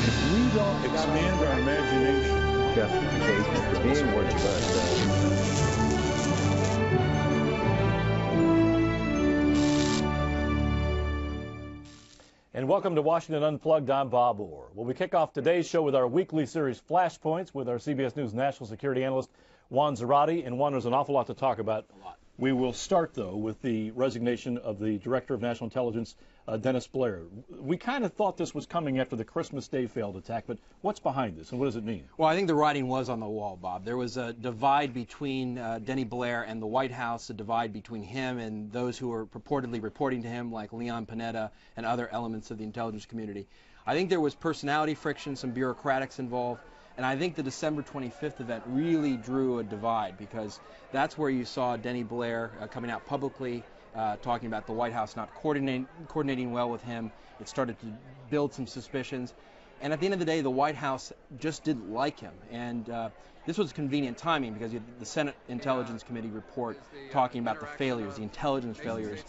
If we don't expand our imagination, justification for being what it was. And welcome to Washington Unplugged. I'm Bob Orr. Well, we kick off today's show with our weekly series Flashpoints with our CBS News national security analyst, Juan Zarate. And Juan, there's an awful lot to talk about. We will start, though, with the resignation of the Director of National Intelligence, Dennis Blair. We kind of thought this was coming after the Christmas Day failed attack, but what's behind this, and what does it mean? Well, I think the writing was on the wall, Bob. There was a divide between Denny Blair and the White House, a divide between him and those who were purportedly reporting to him, like Leon Panetta and other elements of the intelligence community. I think there was personality friction, some bureaucratics involved. And I think the December 25th event really drew a divide, because that's where you saw Denny Blair coming out publicly, talking about the White House not coordinating well with him. It started to build some suspicions. And at the end of the day, the White House just didn't like him. And this was convenient timing, because you had the Senate Intelligence Committee report talking about the failures, the intelligence failures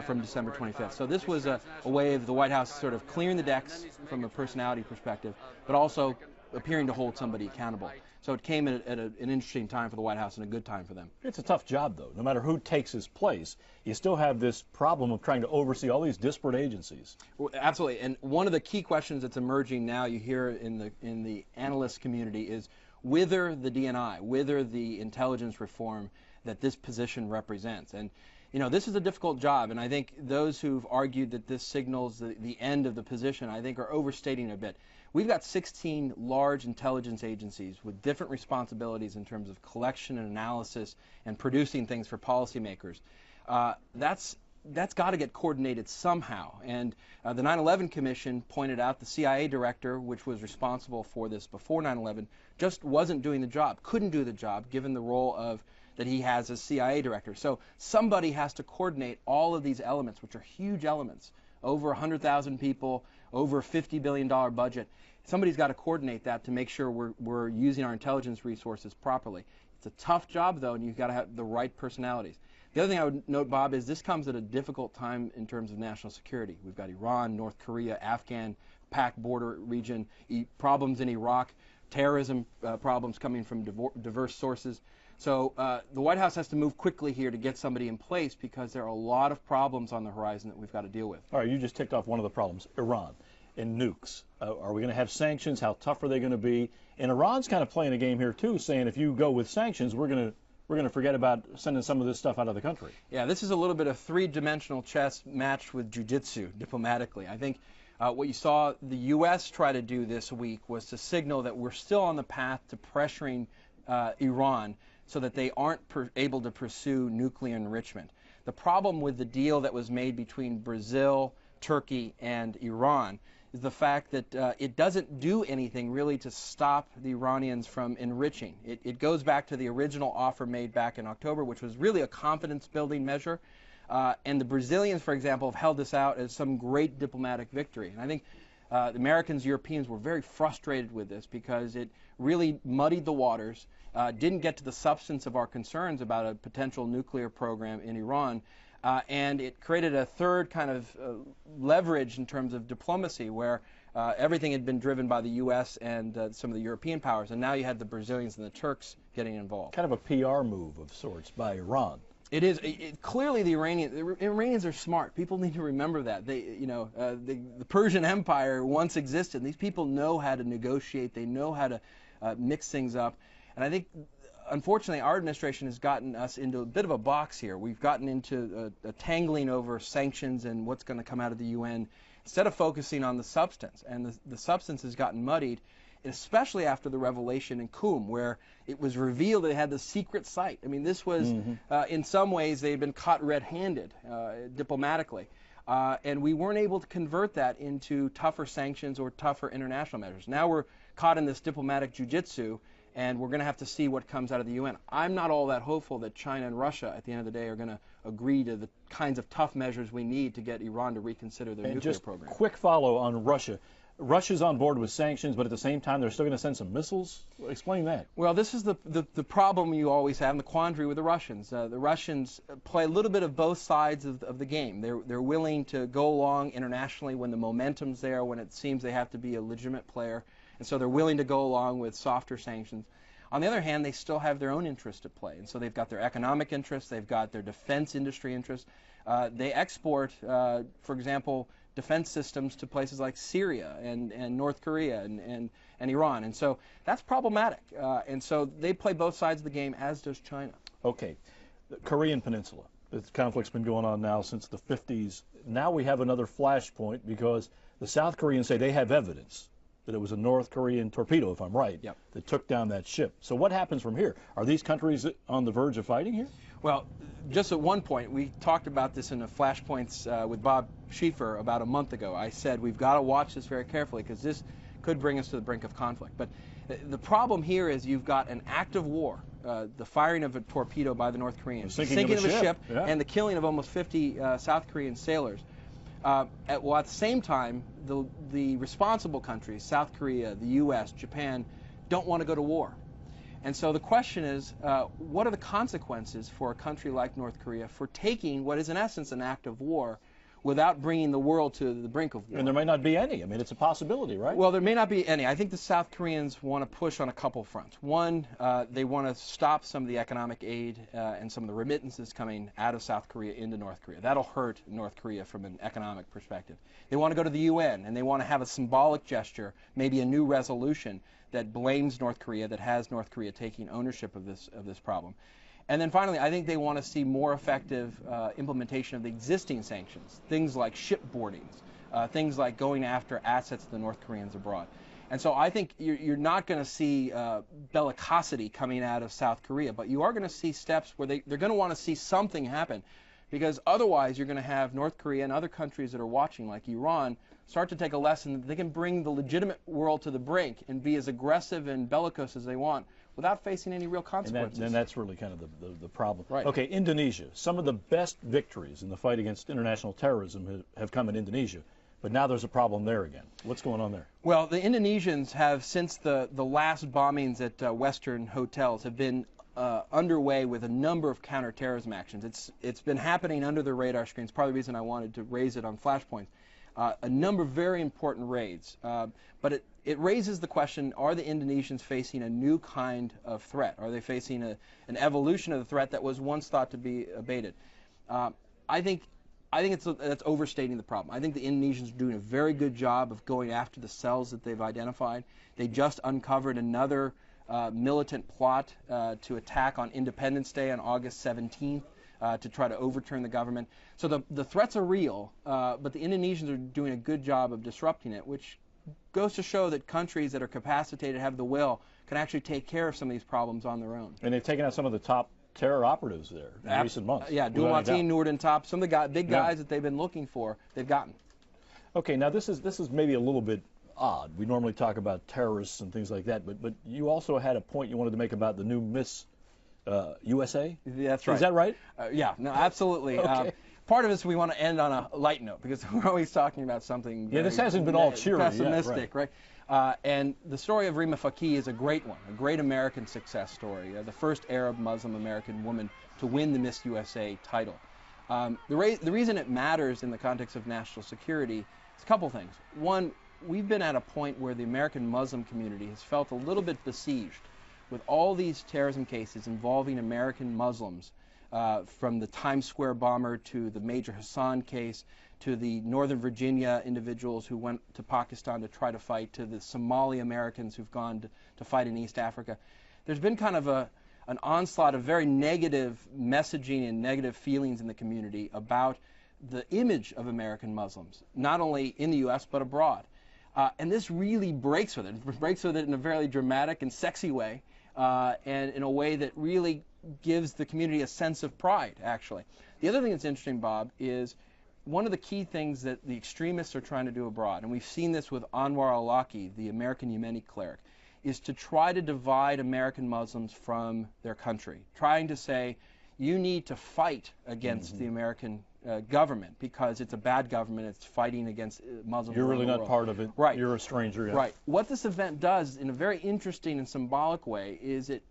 from December 25th. So this was a way of the White House sort of clearing the decks from a personality perspective, but also appearing to hold somebody accountable. So it came at an interesting time for the White House and a good time for them. It's a tough job, though. No matter who takes his place, you still have this problem of trying to oversee all these disparate agencies. Well, absolutely. And one of the key questions that's emerging now, you hear in the analyst community, is whether the DNI, whether the intelligence reform that this position represents. And you know, this is a difficult job, and I think those who've argued that this signals the end of the position, I think, are overstating it a bit. We've got 16 large intelligence agencies with different responsibilities in terms of collection and analysis and producing things for policymakers. That's got to get coordinated somehow. And the 9/11 Commission pointed out the CIA director, which was responsible for this before 9/11, just wasn't doing the job, couldn't do the job, given the role that he has as CIA director. So somebody has to coordinate all of these elements, which are huge elements, over 100,000 people, over a $50 billion budget. Somebody's got to coordinate that to make sure we're using our intelligence resources properly. It's a tough job, though, and you've got to have the right personalities. The other thing I would note, Bob, is this comes at a difficult time in terms of national security. We've got Iran, North Korea, Afghan, PAC border region, problems in Iraq, terrorism problems coming from diverse sources. So the White House has to move quickly here to get somebody in place, because there are a lot of problems on the horizon that we've got to deal with. All right, you just ticked off one of the problems, Iran and nukes. Are we going to have sanctions? How tough are they going to be? And Iran's kind of playing a game here, too, saying if you go with sanctions, we're going to forget about sending some of this stuff out of the country. Yeah, this is a little bit of three-dimensional chess matched with jiu-jitsu diplomatically. I think what you saw the U.S. try to do this week was to signal that we're still on the path to pressuring Iran so that they aren't able to pursue nuclear enrichment. The problem with the deal that was made between Brazil, Turkey, and Iran is the fact that it doesn't do anything really to stop the Iranians from enriching. It goes back to the original offer made back in October, which was really a confidence-building measure. And the Brazilians, for example, have held this out as some great diplomatic victory. And I think the Americans, Europeans were very frustrated with this, because it really muddied the waters, didn't get to the substance of our concerns about a potential nuclear program in Iran, and it created a third kind of leverage in terms of diplomacy, where everything had been driven by the U.S. and some of the European powers, and now you had the Brazilians and the Turks getting involved. Kind of a PR move of sorts by Iran. It is. Clearly, the Iranians are smart. People need to remember that. The Persian Empire once existed. And these people know how to negotiate. They know how to mix things up. And I think, unfortunately, our administration has gotten us into a bit of a box here. We've gotten into a tangling over sanctions and what's going to come out of the UN, instead of focusing on the substance. And the substance has gotten muddied, especially after the revelation in Qum, where it was revealed they had the secret site. I mean, this was, in some ways, they had been caught red-handed diplomatically. And we weren't able to convert that into tougher sanctions or tougher international measures. Now we're caught in this diplomatic jiu-jitsu, and we're going to have to see what comes out of the UN. I'm not all that hopeful that China and Russia, at the end of the day, are going to agree to the kinds of tough measures we need to get Iran to reconsider their nuclear program. Quick follow on Russia. Russia's on board with sanctions, but at the same time, they're still going to send some missiles? Explain that. Well, this is the problem you always have, and the quandary with the Russians. The Russians play a little bit of both sides of the game. They're willing to go along internationally when the momentum's there, when it seems they have to be a legitimate player, and so they're willing to go along with softer sanctions. On the other hand, they still have their own interests at play, and so they've got their economic interests, they've got their defense industry interests. They export, for example, defense systems to places like Syria and North Korea and Iran, and so that's problematic. And so they play both sides of the game, as does China. Okay, the Korean Peninsula. This conflict's been going on now since the 50s. Now we have another flashpoint because the South Koreans say they have evidence that it was a North Korean torpedo, if I'm right, Yep, that took down that ship. So what happens from here? Are these countries on the verge of fighting here? Well, just at one point, we talked about this in the Flashpoints with Bob Schieffer about a month ago. I said we've got to watch this very carefully because this could bring us to the brink of conflict. But the problem here is you've got an act of war, the firing of a torpedo by the North Koreans, sinking of a ship, yeah, and the killing of almost 50 South Korean sailors. At the same time, the responsible countries, South Korea, the U.S., Japan, don't want to go to war. And so the question is, what are the consequences for a country like North Korea for taking what is in essence an act of war without bringing the world to the brink of war? And there might not be any. I mean, it's a possibility, right? Well, there may not be any. I think the South Koreans want to push on a couple fronts. One, they want to stop some of the economic aid and some of the remittances coming out of South Korea into North Korea. That'll hurt North Korea from an economic perspective. They want to go to the UN, and they want to have a symbolic gesture, maybe a new resolution that blames North Korea, that has North Korea taking ownership of this problem. And then finally, I think they want to see more effective implementation of the existing sanctions, things like shipboardings, things like going after assets of the North Koreans abroad. And so I think you're not going to see bellicosity coming out of South Korea, but you are going to see steps where they're going to want to see something happen, because otherwise you're going to have North Korea and other countries that are watching, like Iran, start to take a lesson that they can bring the legitimate world to the brink and be as aggressive and bellicose as they want without facing any real consequences. And that's really kind of the problem. Right. Okay, Indonesia. Some of the best victories in the fight against international terrorism have come in Indonesia, but now there's a problem there again. What's going on there? Well, the Indonesians have, since the last bombings at Western hotels, have been underway with a number of counterterrorism actions. It's been happening under the radar screens. Part of the reason I wanted to raise it on Flashpoints. A number of very important raids. But it raises the question, are the Indonesians facing a new kind of threat? Are they facing an evolution of the threat that was once thought to be abated? I think that's overstating the problem. I think the Indonesians are doing a very good job of going after the cells that they've identified. They just uncovered another militant plot to attack on Independence Day on August 17th. To try to overturn the government. So the threats are real, but the Indonesians are doing a good job of disrupting it, which goes to show that countries that are capacitated, have the will, can actually take care of some of these problems on their own. And they've taken out some of the top terror operatives there in recent months. Yeah, Dulmatin, Nurdin Top, some of the big guys that they've been looking for, they've gotten. Okay, now this is maybe a little bit odd. We normally talk about terrorists and things like that, but you also had a point you wanted to make about the new Miss USA? That's right. Is that right? Yeah, no, absolutely. Okay. Part of us, we want to end on a light note because we're always talking about something very this hasn't been all cheery pessimistic, yet, right? And the story of Rima Faki is a great one, a great American success story, the first Arab Muslim American woman to win the Miss USA title. The reason it matters in the context of national security is a couple things. One, we've been at a point where the American Muslim community has felt a little bit besieged with all these terrorism cases involving American Muslims, from the Times Square bomber to the Major Hassan case, to the Northern Virginia individuals who went to Pakistan to try to fight, to the Somali Americans who've gone to fight in East Africa. There's been kind of an onslaught of very negative messaging and negative feelings in the community about the image of American Muslims, not only in the U.S. but abroad. And this really breaks with it. It breaks with it in a very dramatic and sexy way. And in a way that really gives the community a sense of pride, actually. The other thing that's interesting, Bob, is one of the key things that the extremists are trying to do abroad, and we've seen this with Anwar al-Awlaki, the American Yemeni cleric, is to try to divide American Muslims from their country, trying to say, you need to fight against the American government because it's a bad government. It's fighting against Muslims. You're really around the not world. part of it. Right. You're a stranger. Yeah. Right. What this event does in a very interesting and symbolic way is it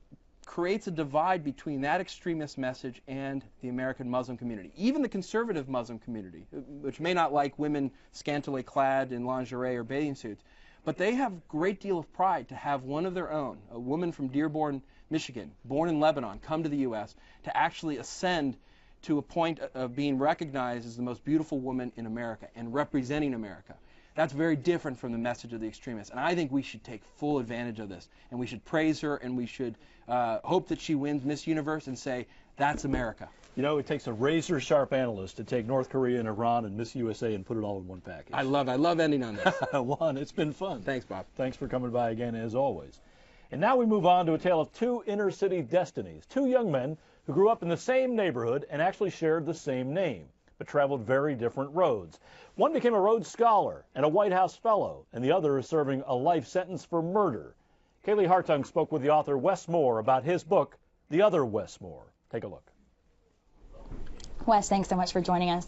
creates a divide between that extremist message and the American Muslim community. Even the conservative Muslim community, which may not like women scantily clad in lingerie or bathing suits, but they have a great deal of pride to have one of their own, a woman from Dearborn, Michigan, born in Lebanon, come to the U.S. to actually ascend to a point of being recognized as the most beautiful woman in America and representing America. That's very different from the message of the extremists. And I think we should take full advantage of this. And we should praise her, and we should hope that she wins Miss Universe and say, that's America. You know, it takes a razor-sharp analyst to take North Korea and Iran and Miss USA and put it all in one package. I love ending on this. Juan, it's been fun. Thanks, Bob. Thanks for coming by again, as always. And now we move on to a tale of two inner-city destinies, two young men who grew up in the same neighborhood and actually shared the same name, but traveled very different roads. One became a Rhodes Scholar and a White House Fellow, and the other is serving a life sentence for murder. Kaylee Hartung spoke with the author Wes Moore about his book, The Other Wes Moore. Take a look. Wes, thanks so much for joining us.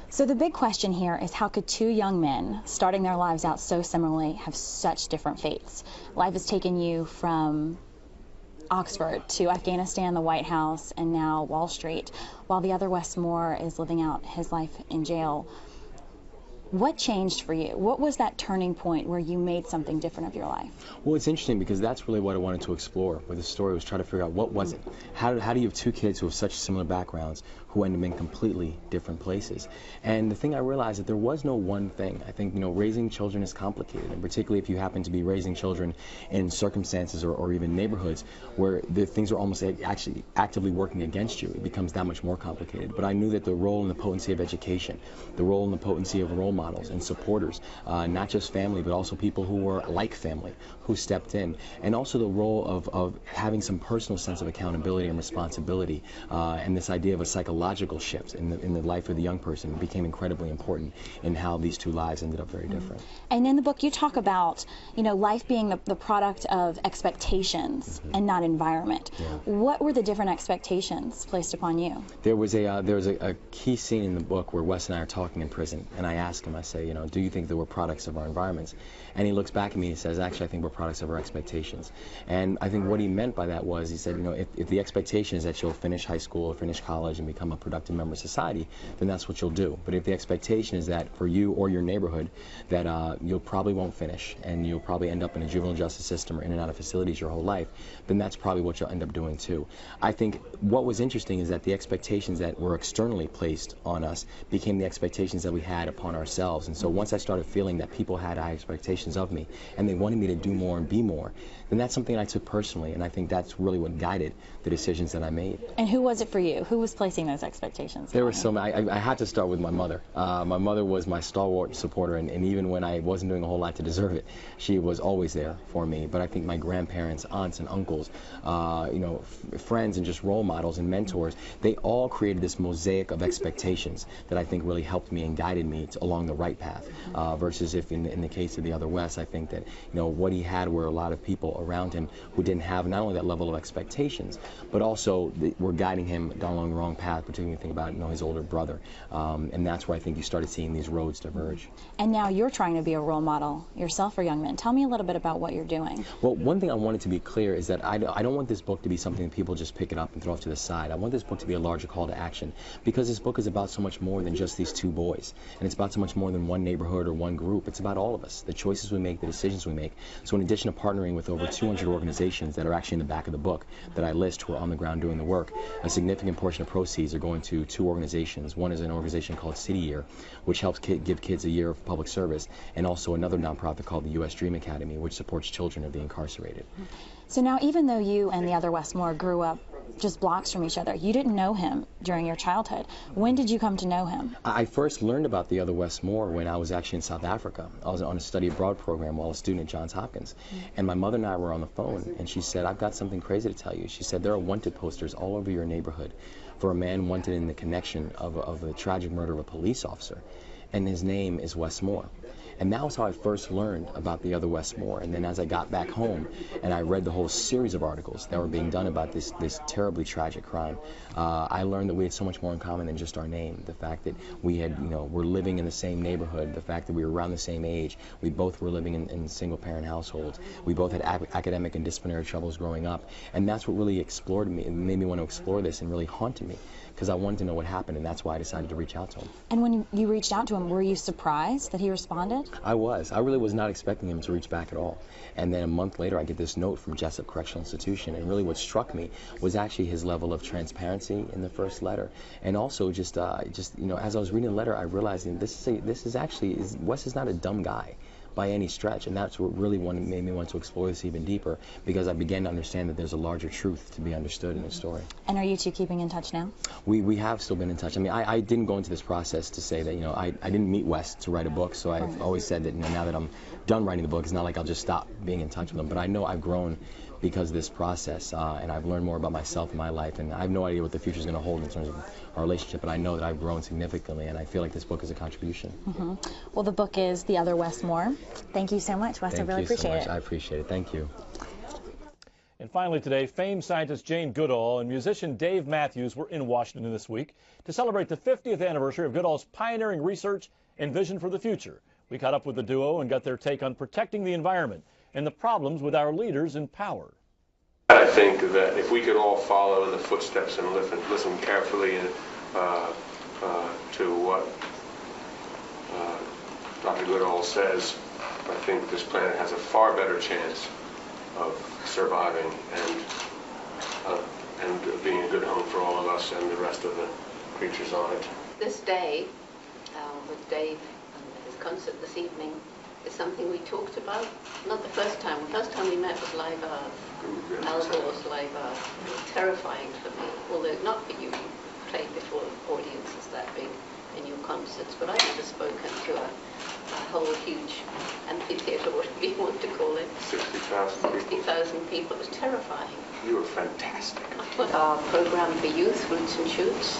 So the big question here is, how could two young men starting their lives out so similarly have such different fates? Life has taken you from Oxford to Afghanistan, the White House, and now Wall Street, while the other Wes Moore is living out his life in jail. What changed for you? What was that turning point where you made something different of your life? Well, it's interesting because that's really what I wanted to explore with the story, was try to figure out what was it. How do you have two kids who have such similar backgrounds who end up in completely different places? And the thing I realized that there was no one thing. I think, raising children is complicated, and particularly if you happen to be raising children in circumstances or even neighborhoods where the things are almost actually actively working against you, it becomes that much more complicated. But I knew that the role and the potency of education, the role and the potency of role models and supporters, not just family, but also people who were like family, who stepped in, and also the role of having some personal sense of accountability and responsibility, and this idea of a psychological shift in the life of the young person became incredibly important in how these two lives ended up very different. And in the book you talk about, life being the product of expectations and not environment. Yeah. What were the different expectations placed upon you? There was a key scene in the book where Wes and I are talking in prison, and I ask him, I say, do you think that we're products of our environments? And he looks back at me and he says, actually, I think we're products of our expectations. And I think what he meant by that was, he said, if the expectation is that you'll finish high school or finish college and become a productive member of society, then that's what you'll do. But if the expectation is that for you or your neighborhood, that you'll probably won't finish and you'll probably end up in a juvenile justice system or in and out of facilities your whole life, then that's probably what you'll end up doing too. I think what was interesting is that the expectations that were externally placed on us became the expectations that we had upon ourselves. And so once I started feeling that people had high expectations of me and they wanted me to do more and be more, then that's something I took personally, and I think that's really what guided the decisions that I made. And who was it for you? Who was placing those expectations? There were so many. I had to start with my mother. My mother was my stalwart supporter, and even when I wasn't doing a whole lot to deserve it, she was always there for me. But I think my grandparents, aunts and uncles, friends and just role models and mentors, they all created this mosaic of expectations that I think really helped me and guided me along the right path. Versus if in the case of the other Wes, I think that what he had were a lot of people around him who didn't have not only that level of expectations, but also were guiding him down along the wrong path, particularly when you think about his older brother. And that's where I think you started seeing these roads diverge. And now you're trying to be a role model yourself for young men. Tell me a little bit about what you're doing. Well, one thing I wanted to be clear is that I don't want this book to be something that people just pick it up and throw off to the side. I want this book to be a larger call to action, because this book is about so much more than just these two boys, and it's about so much more than one neighborhood or one group. It's about all of us, the choices we make, the decisions we make. So in addition to partnering with over 200 organizations that are actually in the back of the book that I list who are on the ground doing the work, a significant portion of proceeds are going to two organizations. One is an organization called City Year, which helps give kids a year of public service, and also another nonprofit called the U.S. Dream Academy, which supports children of the incarcerated. So now, even though you and the other Wes Moore grew up just blocks from each other, you didn't know him during your childhood. When did you come to know him? I first learned about the other Wes Moore when I was actually in South Africa. I was on a study abroad program while a student at Johns Hopkins. And my mother and I were on the phone, and she said, I've got something crazy to tell you. She said, there are wanted posters all over your neighborhood for a man wanted in the connection of the tragic murder of a police officer. And his name is Wes Moore. And that was how I first learned about the Other Wes Moore. And then as I got back home and I read the whole series of articles that were being done about this terribly tragic crime, I learned that we had so much more in common than just our name. The fact that we had, were living in the same neighborhood, the fact that we were around the same age, we both were living in single-parent households, we both had academic and disciplinary troubles growing up, and that's what really explored me and made me want to explore this and really haunted me, because I wanted to know what happened, and that's why I decided to reach out to him. And when you reached out to him, were you surprised that he responded? I was. I really was not expecting him to reach back at all. And then a month later, I get this note from Jessup Correctional Institution, and really what struck me was actually his level of transparency in the first letter, and also just as I was reading the letter, I realized Wes is not a dumb guy by any stretch, and that's what really made me want to explore this even deeper, because I began to understand that there's a larger truth to be understood in his story. And are you two keeping in touch now? We have still been in touch. I mean, I didn't go into this process to say that, I didn't meet Wes to write a book, so I've always said that, now that I'm done writing the book, it's not like I'll just stop being in touch with him, but I know I've grown because of this process, and I've learned more about myself and my life, and I have no idea what the future is going to hold in terms of our relationship, but I know that I've grown significantly, and I feel like this book is a contribution. Well, the book is The Other Wes Moore. Thank you so much, Wes. I really appreciate it. I appreciate it. Thank you. And finally today, famed scientist Jane Goodall and musician Dave Matthews were in Washington this week to celebrate the 50th anniversary of Goodall's pioneering research and vision for the future. We caught up with the duo and got their take on protecting the environment and the problems with our leaders in power. I think that if we could all follow in the footsteps and listen carefully to what Dr. Goodall says, I think this planet has a far better chance of surviving and being a good home for all of us and the rest of the creatures on it. This day, with Dave and his concert this evening, is something we talked about. Not the first time. The first time we met was Live Earth. Al Gore's Live Earth. It was terrifying for me, although not for you. You played before audiences that big in your concerts, but I've never spoken to a whole huge amphitheater, whatever you want to call it. 60,000 people. It was terrifying. You were fantastic. Our program for youth, Roots and Shoots,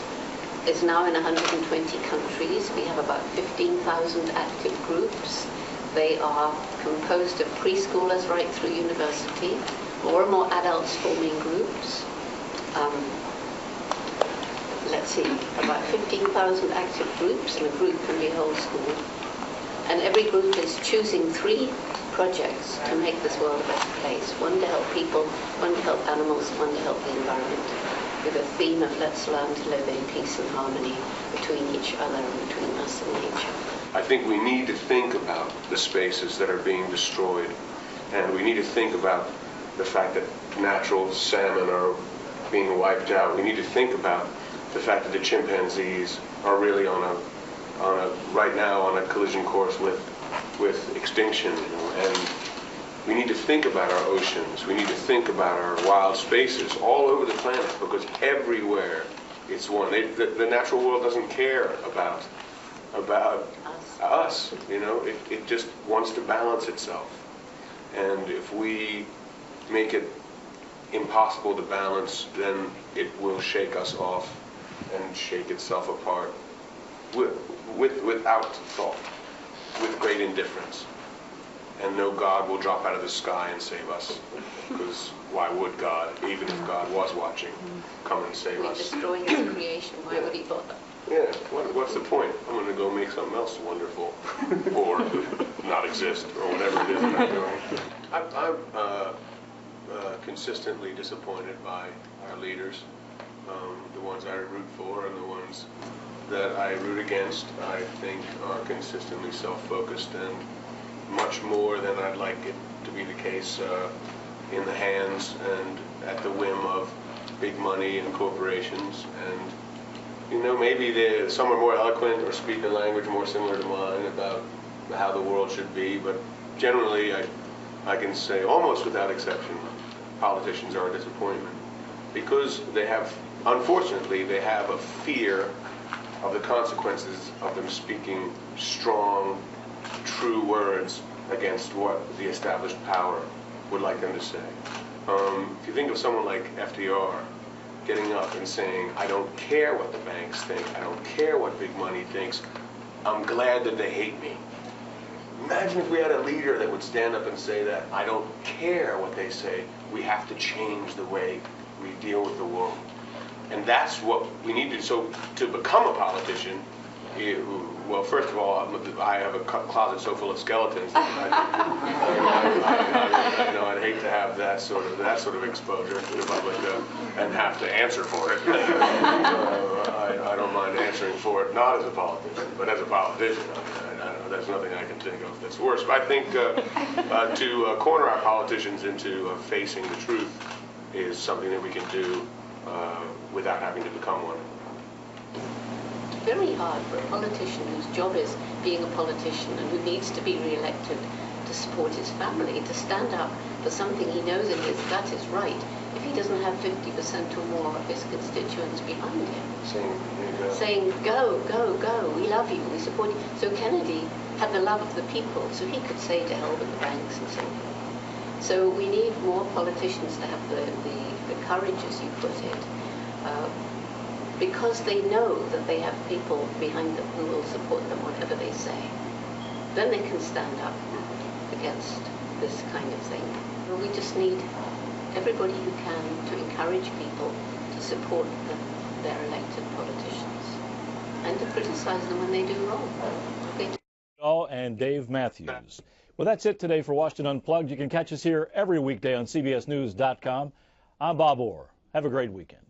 is now in 120 countries. We have about 15,000 active groups. They are composed of preschoolers right through university, more and more adults forming groups. Let's see, about 15,000 active groups, and a group can be a whole school. And every group is choosing 3 projects to make this world a better place. One to help people, one to help animals, one to help the environment, with a theme of let's learn to live in peace and harmony between each other and between us and nature. I think we need to think about the spaces that are being destroyed, and we need to think about the fact that natural salmon are being wiped out. We need to think about the fact that the chimpanzees are really right now on a collision course with extinction, and we need to think about our oceans. We need to think about our wild spaces all over the planet, because everywhere it's one. The natural world doesn't care about us. It just wants to balance itself, and if we make it impossible to balance, then it will shake us off and shake itself apart without thought, with great indifference. And no God will drop out of the sky and save us, because why would God, even if God was watching, come and save us? Destroying his creation, why would he bother? Yeah, what's the point? I'm going to go make something else wonderful, or not exist, or whatever it is that I'm doing. I'm consistently disappointed by our leaders, the ones I root for and the ones that I root against. I think are consistently self-focused and much more than I'd like it to be the case in the hands and at the whim of big money and corporations. And maybe some are more eloquent or speak a language more similar to mine about how the world should be, but generally I can say almost without exception, politicians are a disappointment, because unfortunately they have a fear of the consequences of them speaking strong, true words against what the established power would like them to say. If you think of someone like FDR getting up and saying, I don't care what the banks think, I don't care what big money thinks, I'm glad that they hate me. Imagine if we had a leader that would stand up and say that, I don't care what they say, we have to change the way we deal with the world. And that's what we need to do. So to become a politician, well, first of all, I have a closet so full of skeletons that I'd hate to have that sort of exposure to the public and have to answer for it. I don't mind answering for it, not as a politician, but as a politician. There's nothing I can think of that's worse. But I think to corner our politicians into facing the truth is something that we can do without having to become one. Very hard for a politician whose job is being a politician and who needs to be re-elected to support his family, to stand up for something he knows in his gut is right, if he doesn't have 50% or more of his constituents behind him. Saying, go, go, go, we love you, we support you. So Kennedy had the love of the people, so he could say to hell with the banks and so forth. So we need more politicians to have the courage, as you put it, because they know that they have people behind them who will support them whatever they say. Then they can stand up against this kind of thing. We just need everybody who can to encourage people to support their elected politicians and to criticize them when they do wrong. And Dave Matthews. Well, that's it today for Washington Unplugged. You can catch us here every weekday on CBSNews.com. I'm Bob Orr. Have a great weekend.